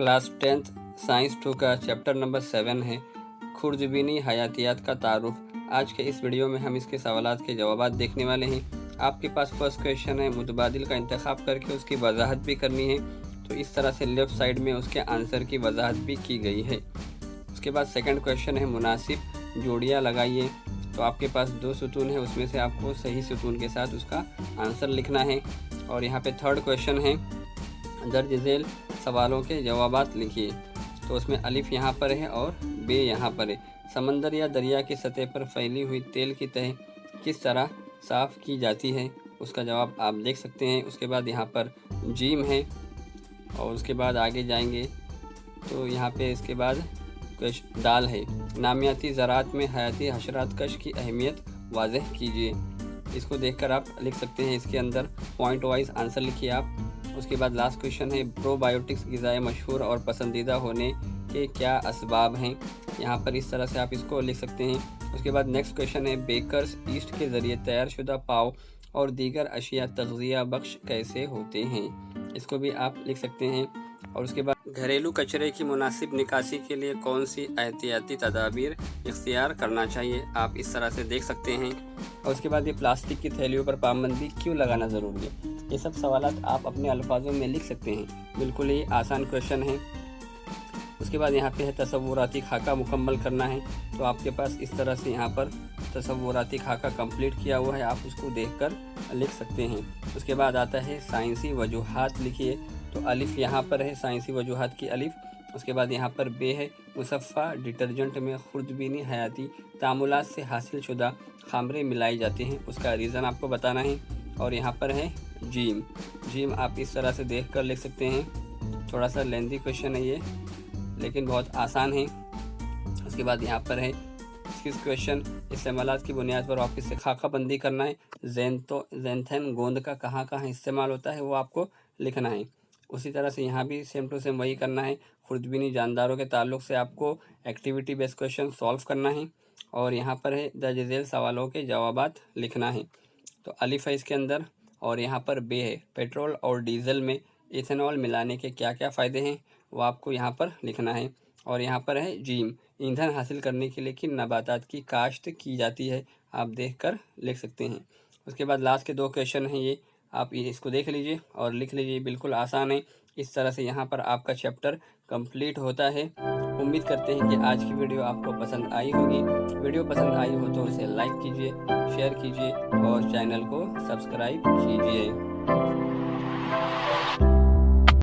Class 10th science 2 का chapter number 7 है खुर्दबीनी हयातियात का तारुफ। आज के इस वीडियो में हम इसके सवालात के जवाब देखने वाले हैं। आपके पास फर्स्ट क्वेश्चन है, मुतबादिल का इंतखाब करके उसकी वजाहत भी करनी है। तो इस तरह से लेफ़्ट साइड में उसके आंसर की वजाहत भी की गई है। उसके बाद सेकंड क्वेश्चन है, मुनासिब जोड़ियाँ लगाइए। तो आपके पास 2 सुतून है, उसमें से आपको सही सुतून के साथ उसका आंसर लिखना है। और यहाँ पे थर्ड क्वेश्चन है, दर्ज झेल सवालों के जवाबात लिखिए। तो उसमें अलिफ यहाँ पर है और बे यहाँ पर है। समंदर या दरिया की सतह पर फैली हुई तेल की तह किस तरह साफ़ की जाती है, उसका जवाब आप देख सकते हैं। उसके बाद यहाँ पर जीम है और उसके बाद आगे जाएंगे तो यहाँ पे इसके बाद दाल है। नामियाती ज़राअत में हयाती हशरात कश की अहमियत वाज़ेह कीजिए। इसको देखकर आप लिख सकते हैं। इसके अंदर पॉइंट वाइज आंसर लिखिए आप। उसके बाद लास्ट क्वेश्चन है, प्रोबायोटिक्स ग़िज़ाएँ मशहूर और पसंदीदा होने के क्या असबाब हैं। यहाँ पर इस तरह से आप इसको लिख सकते हैं। उसके बाद नेक्स्ट क्वेश्चन है, बेकर्स ईस्ट के ज़रिए तैयार शुदा पाव और दीगर अशिया तग़ज़िया बख्श कैसे होते हैं, इसको भी आप लिख सकते हैं। और उसके बाद घरेलू कचरे की मुनासिब निकासी के लिए कौन सी एहतियाती तदाबीर इख्तियार करना चाहिए, आप इस तरह से देख सकते हैं। और उसके बाद ये प्लास्टिक की थैलियों पर पाबंदी क्यों लगाना ज़रूरी है, ये सब सवालात आप अपने अल्फाजों में लिख सकते हैं। बिल्कुल ही आसान क्वेश्चन है। उसके बाद यहाँ पे है तसव्वुराती खाका मुकम्मल करना है। तो आपके पास इस तरह से यहाँ पर तसव्वुराती खाका कंप्लीट किया हुआ है, आप उसको देखकर लिख सकते हैं। उसके बाद आता है साइंसी वजूहात लिखिए। तो अलिफ यहाँ पर है, साइंसी वजूहात की अलिफ। उसके बाद यहाँ पर बे है, मुसफ़ा डिटर्जेंट में खुर्दबीनी हयाती तामुलात से हासिल शुदा खामरे मिलाई जाती हैं, उसका रीज़न आपको बताना है। और यहाँ पर है जीम आप इस तरह से देख कर लिख सकते हैं। थोड़ा सा लेंथी क्वेश्चन है ये, लेकिन बहुत आसान है। उसके बाद यहाँ पर है स्किस क्वेश्चन, इस्तेमालात की बुनियाद पर वापस से खाका बंदी करना है। ज़ैंथन गोंद का कहाँ कहाँ इस्तेमाल होता है वो आपको लिखना है। उसी तरह से यहाँ भी सेम टू सेम वही करना है। खुर्दबीनी जानदारों के ताल्लुक़ से आपको एक्टिविटी बेस्ड क्वेश्चन सॉल्व करना है। और यहाँ पर है दर्ज झेल सवालों के जवाबात लिखना है। तो अलिफ है इसके अंदर और यहाँ पर बे है, पेट्रोल और डीजल में इथेनॉल मिलाने के क्या क्या फ़ायदे हैं वो आपको यहाँ पर लिखना है। और यहाँ पर है जीम, ईंधन हासिल करने के लिए किन नबातात की काश्त की जाती है, आप देख कर लिख सकते हैं। उसके बाद लास्ट के 2 क्वेश्चन हैं, ये आप इसको देख लीजिए और लिख लीजिए। बिल्कुल आसान है। इस तरह से यहाँ पर आपका चैप्टर कंप्लीट होता है। उम्मीद करते हैं कि आज की वीडियो आपको पसंद आई होगी। वीडियो पसंद आई हो तो इसे लाइक कीजिए, शेयर कीजिए और चैनल को सब्सक्राइब कीजिए।